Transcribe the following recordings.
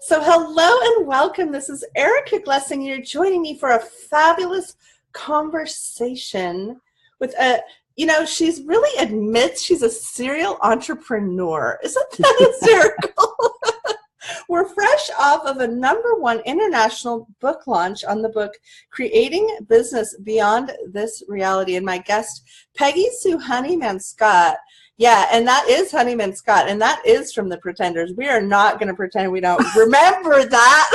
So hello and welcome. This is Erica Glessing. You're joining me for a fabulous conversation with she's really admits she's a serial entrepreneur. Isn't that hysterical? We're fresh off of a #1 international book launch on the book Creating Business Beyond This Reality. And my guest, Peggy Sue Honeyman-Scott. Yeah, and that is Honeyman-Scott, and that is from The Pretenders. We are not going to pretend we don't remember that.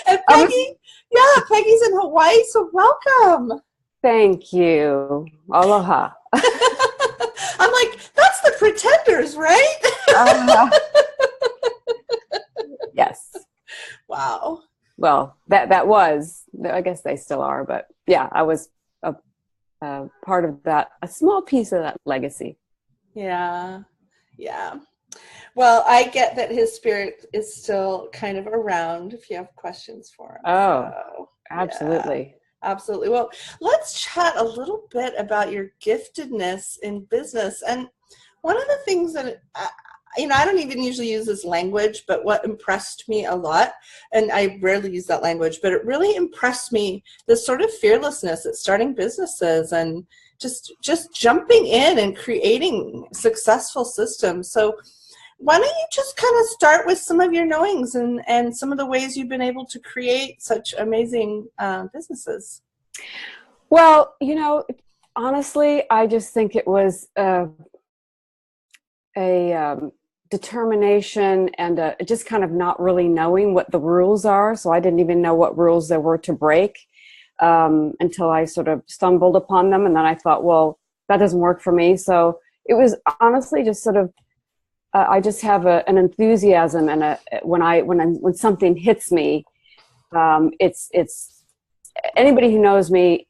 And Peggy's in Hawaii, so welcome. Thank you. Aloha. I'm like, that's The Pretenders, right? Yes. Wow. Well, that was, I guess they still are, but yeah, I was a part of that, a small piece of that legacy. Yeah. Well, I get that his spirit is still kind of around if you have questions for him. Oh, so, absolutely. Yeah, absolutely. Well, let's chat a little bit about your giftedness in business. And one of the things that, I don't even usually use this language, but what impressed me a lot, and I rarely use that language, but it really impressed me, this sort of fearlessness at starting businesses and just jumping in and creating successful systems. So why don't you just kind of start with some of your knowings and some of the ways you've been able to create such amazing businesses? Well, honestly, I just think it was a determination and just kind of not really knowing what the rules are. So I didn't even know what rules there were to break until I sort of stumbled upon them. And then I thought, well, that doesn't work for me. So it was honestly just sort of, I just have an enthusiasm and when something hits me, it's anybody who knows me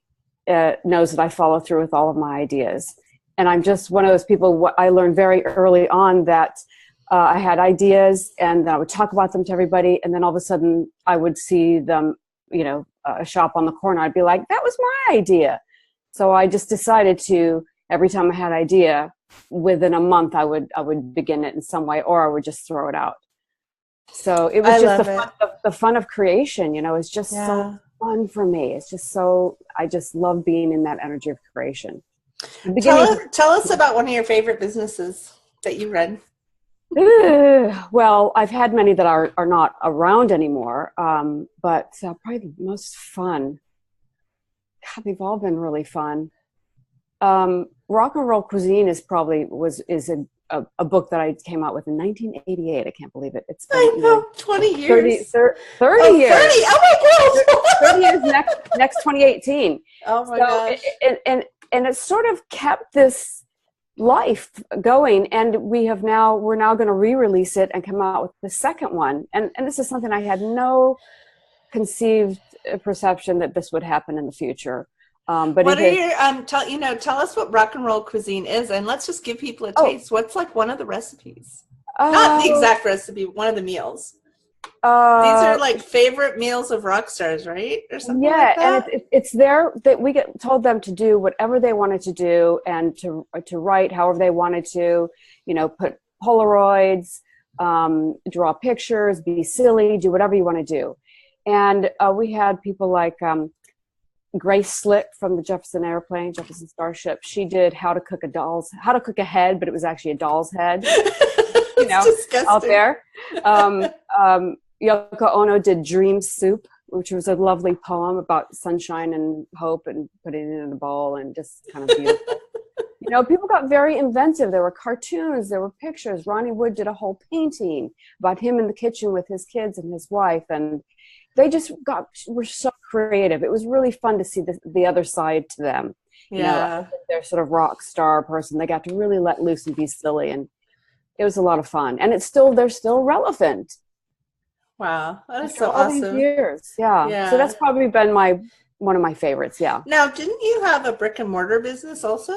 knows that I follow through with all of my ideas. And I'm just one of those people. I learned very early on that I had ideas and I would talk about them to everybody. And then all of a sudden I would see them, a shop on the corner. I'd be like, that was my idea. So I just decided to, every time I had an idea, within a month, I would begin it in some way, or I would just throw it out. So it was just the fun of creation, it's just so fun for me. It's just so, I just love being in that energy of creation. Tell us about one of your favorite businesses that you run. Well, I've had many that are not around anymore, but probably the most fun. God, they've all been really fun. Rock and Roll Cuisine is a book that I came out with in 1988. I can't believe it. It's been, 20 years. 30 years. 30. Oh my God. 30 years next 2018. Oh my gosh. And it sort of kept this life going, and we're now going to re-release it and come out with the second one. And this is something I had no conceived perception that this would happen in the future. But what are your tell us what Rock and Roll Cuisine is, and let's just give people a taste. What's like one of the recipes? Not the exact recipe, one of the meals. These are like favorite meals of rock stars, right? Or something like that? And it's there that we told them to do whatever they wanted to do and to write however they wanted to, put Polaroids, draw pictures, be silly, do whatever you want to do. And we had people like Grace Slick from the Jefferson Starship. She did how to cook a head, but it was actually a doll's head. Disgusting. Out there. Yoko Ono did Dream Soup, which was a lovely poem about sunshine and hope and putting it in a bowl and just kind of beautiful. People got very inventive. There were cartoons, there were pictures. Ronnie Wood did a whole painting about him in the kitchen with his kids and his wife, and they just were so creative. It was really fun to see the other side to them. They're sort of rock star person. They got to really let loose and be silly, and it was a lot of fun. And they're still relevant. Wow, that is After so all awesome. These years, yeah. So that's probably been one of my favorites. Yeah. Now, didn't you have a brick and mortar business also?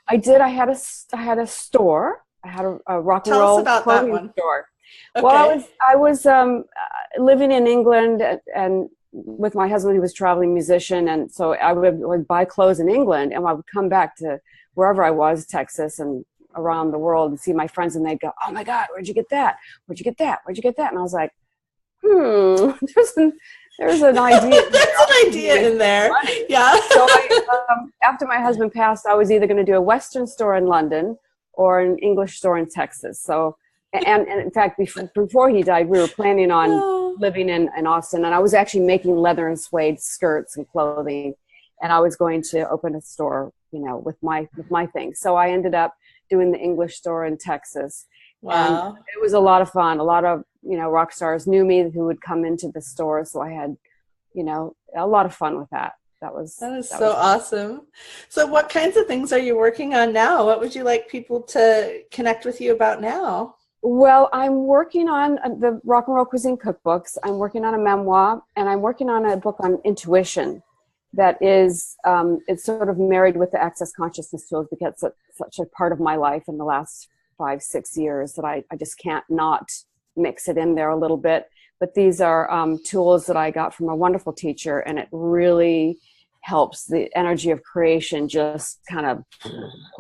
I did. I had a store. I had a rock and roll Tell us about that one. Store. Okay. Well, I was living in England and with my husband, who was a traveling musician, and so I would buy clothes in England, and I would come back to wherever I was, Texas, and around the world and see my friends, and they'd go, "Oh my God, where'd you get that? Where'd you get that? Where'd you get that?" And I was like, there's an idea. That's an idea in there. Money. Yeah. So after my husband passed, I was either going to do a Western store in London or an English store in Texas. So, and in fact, before he died, we were planning on living in Austin, and I was actually making leather and suede skirts and clothing, and I was going to open a store, with my things. So I ended up doing the English store in Texas. Wow. And it was a lot of fun. A lot of, rock stars knew me who would come into the store. So I had, a lot of fun with that. That is so awesome. So what kinds of things are you working on now? What would you like people to connect with you about now? Well, I'm working on the Rock and Roll Cuisine cookbooks. I'm working on a memoir, and I'm working on a book on intuition that is, it's sort of married with the Access Consciousness tools, because it's such a part of my life in the last 5-6 years that I just can't not mix it in there a little bit. But these are tools that I got from a wonderful teacher, and it really helps the energy of creation just kind of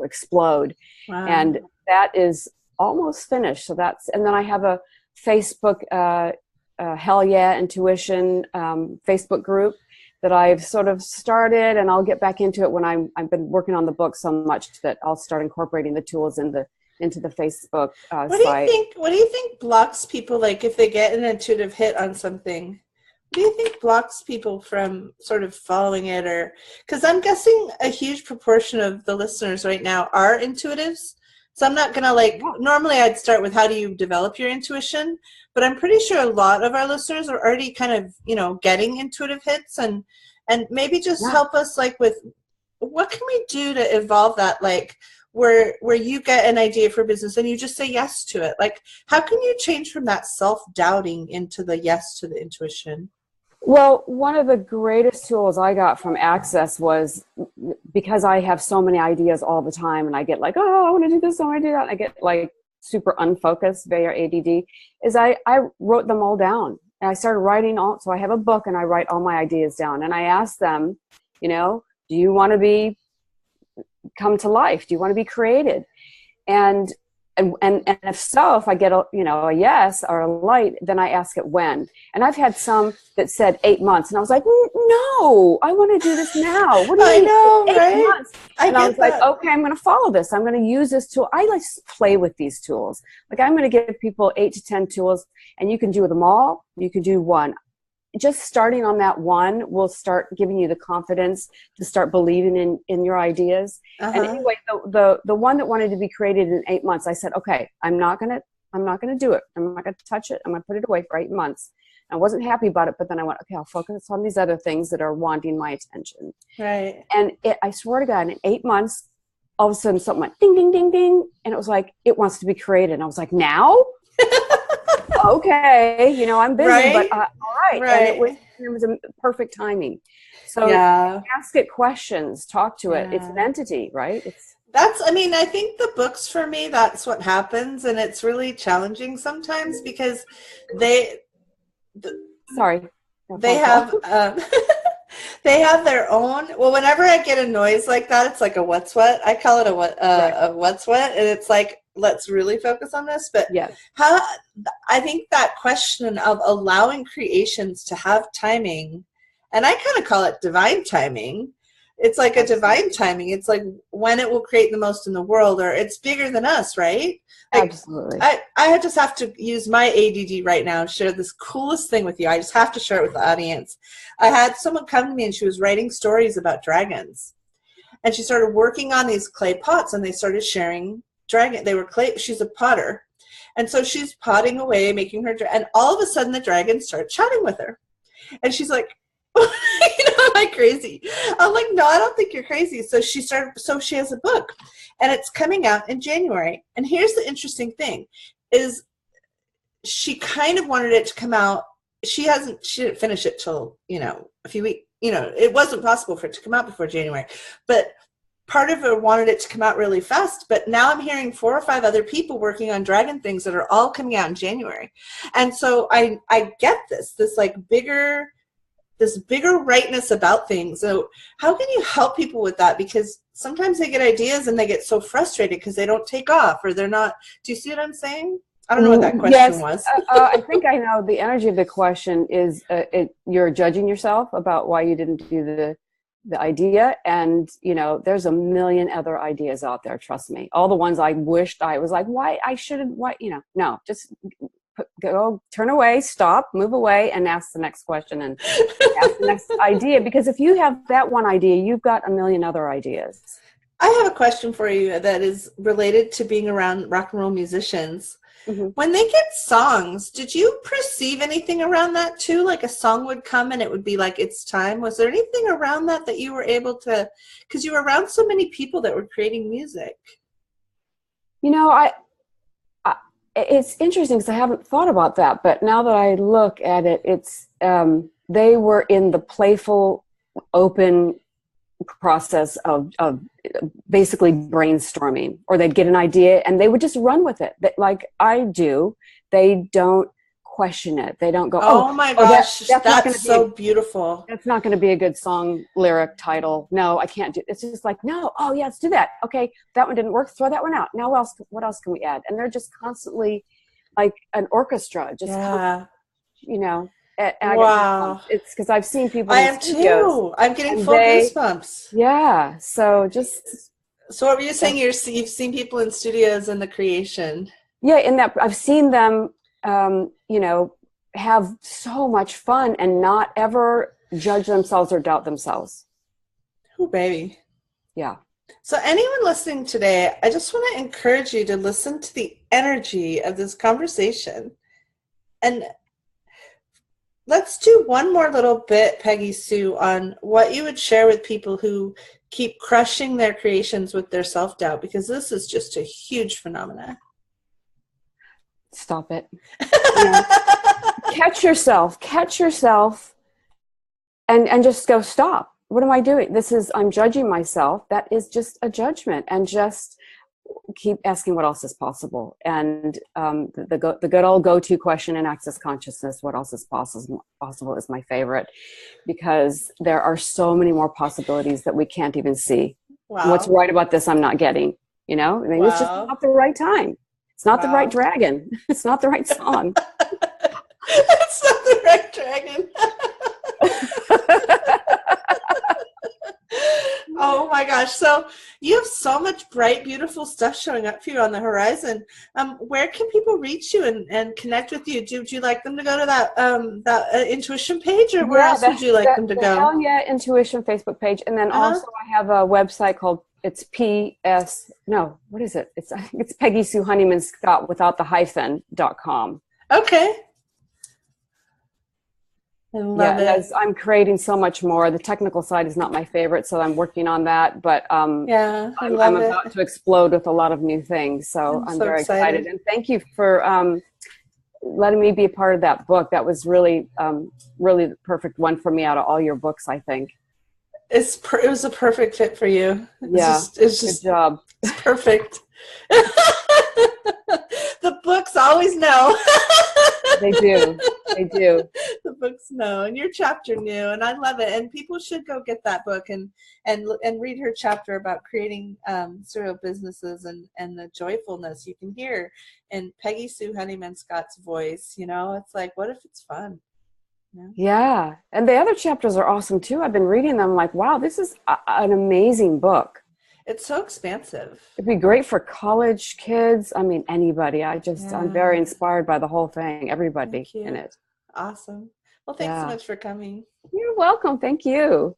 explode. Wow. And that is almost finished. So and then I have a Facebook Hell Yeah Intuition Facebook group that I've sort of started, and I'll get back into it when I've been working on the book so much that I'll start incorporating the tools into the Facebook site. What do you think blocks people, like if they get an intuitive hit on something? What do you think blocks people from sort of following it? Or because I'm guessing a huge proportion of the listeners right now are intuitives. So I'm not gonna normally I'd start with how do you develop your intuition, but I'm pretty sure a lot of our listeners are already kind of getting intuitive hits, and maybe just help us with what can we do to evolve that, where you get an idea for business and you just say yes to it. How can you change from that self-doubting into the yes to the intuition? Well, one of the greatest tools I got from Access was, because I have so many ideas all the time, and I get I want to do this, I want to do that. I get super unfocused, very ADD, is I wrote them all down. And I started writing so I have a book and I write all my ideas down. And I ask them, do you want to come to life? Do you want to be created? And if so, if I get a yes or a light, then I ask it when. And I've had some that said 8 months, and I was like, no, I want to do this now. What do you mean? Know, 8 right? months? And I was like, okay, I'm going to follow this. I'm going to use this tool. I like to play with these tools. I'm going to give people 8 to 10 tools, and you can do them all. You can do one. Just starting on that one will start giving you the confidence to start believing in your ideas. Uh-huh. And anyway, the one that wanted to be created in 8 months, I said, okay, I'm not gonna do it. I'm not gonna touch it. I'm gonna put it away for 8 months. I wasn't happy about it, but then I went, okay, I'll focus on these other things that are wanting my attention. Right. And I swear to God, in 8 months, all of a sudden something went ding, ding, ding, ding, and it was like it wants to be created. And I was like, now. Okay, I'm busy, right? But all right. Right. And it was a perfect timing. So ask it questions, talk to it. It's an entity, right? I think the books, for me, that's what happens, and it's really challenging sometimes because they have they have their own. Well, whenever I get a noise like that, it's like a what's what. I call it a what's what, and it's like, let's really focus on this. But how I think that question of allowing creations to have timing, and I kind of call it divine timing. It's like a divine timing. It's like when it will create the most in the world, or it's bigger than us, right? Absolutely. I just have to use my ADD right now and share this coolest thing with you. I just have to share it with the audience. I had someone come to me and she was writing stories about dragons. And she started working on these clay pots, and they started sharing they were clay. She's a potter. And so she's potting away, making her, and all of a sudden the dragons start chatting with her. And she's like, am I crazy? I'm like, no, I don't think you're crazy. So she has a book, and it's coming out in January. And here's the interesting thing is she kind of wanted it to come out. She didn't finish it till, a few weeks, it wasn't possible for it to come out before January, but part of her wanted it to come out really fast. But now I'm hearing 4 or 5 other people working on dragon things that are all coming out in January. And so I get this bigger this bigger rightness about things. So how can you help people with that? Because sometimes they get ideas and they get so frustrated because they don't take off, or they're not. Do you see what I'm saying? I don't know what that question Yes, was. I think I know. The energy of the question is you're judging yourself about why you didn't do the idea, and there's a million other ideas out there. Trust me, all the ones I wished I was like, why I shouldn't. Why no, just go, turn away, stop, move away, and ask the next question and ask the next idea. Because if you have that one idea, you've got a million other ideas. I have a question for you that is related to being around rock and roll musicians. Mm-hmm. When they get songs, did you perceive anything around that too? Like a song would come and it would be like, it's time. Was there anything around that you were able to, because you were around so many people that were creating music? It's interesting because I haven't thought about that, but now that I look at it, it's they were in the playful, open process of basically brainstorming, or they'd get an idea and they would just run with it. Like I do. They don't question it. They don't go, oh my gosh, that's so beautiful. That's not going to be a good song lyric title. No, I can't do it. It's just like, no, oh yeah, let's do that. Okay, that one didn't work. Throw that one out. Now what else can we add? And they're just constantly like an orchestra, just wow. It's because I've seen people. I am too. I'm getting full goosebumps. Yeah. So what were you saying? You've seen people in studios and the creation. Yeah, in that I've seen them, have so much fun and not ever judge themselves or doubt themselves. Oh, baby. Yeah. So anyone listening today, I just want to encourage you to listen to the energy of this conversation. And let's do one more little bit, Peggy Sue, on what you would share with people who keep crushing their creations with their self-doubt, because this is just a huge phenomenon. Stop it. Catch yourself and just go, stop. What am I doing? I'm judging myself. That is just a judgment, and just keep asking what else is possible. And the good old go-to question in Access Consciousness, what else is possible is my favorite, because there are so many more possibilities that we can't even see. Wow. What's right about this I'm not getting, Maybe it's just not the right time. It's not the right dragon. It's not the right song. It's not the right dragon. Oh my gosh. So you have so much bright, beautiful stuff showing up for you on the horizon. Where can people reach you and connect with you? Do you like them to go to that intuition page, or where else would you like them to go? Hell yeah, Intuition Facebook page. And then also I have a website called It's Peggy Sue Honeyman-Scott without the hyphen.com. Okay. I love it. I'm creating so much more. The technical side is not my favorite, so I'm working on that. But I'm about to explode with a lot of new things. So I'm very excited. And thank you for letting me be a part of that book. That was really the perfect one for me out of all your books, I think. It was a perfect fit for you. It's just good job. It's perfect. The books always know. They do. The books know, and your chapter knew, and I love it. And people should go get that book and read her chapter about creating serial businesses and the joyfulness you can hear in Peggy Sue Honeyman-Scott's voice. It's like, what if it's fun? Yeah, and the other chapters are awesome too. I've been reading them, like, wow, this is an amazing book. It's so expansive. It'd be great for college kids. I mean, anybody. I'm very inspired by the whole thing. Everybody in it. Awesome. Well, thanks so much for coming. You're welcome. Thank you.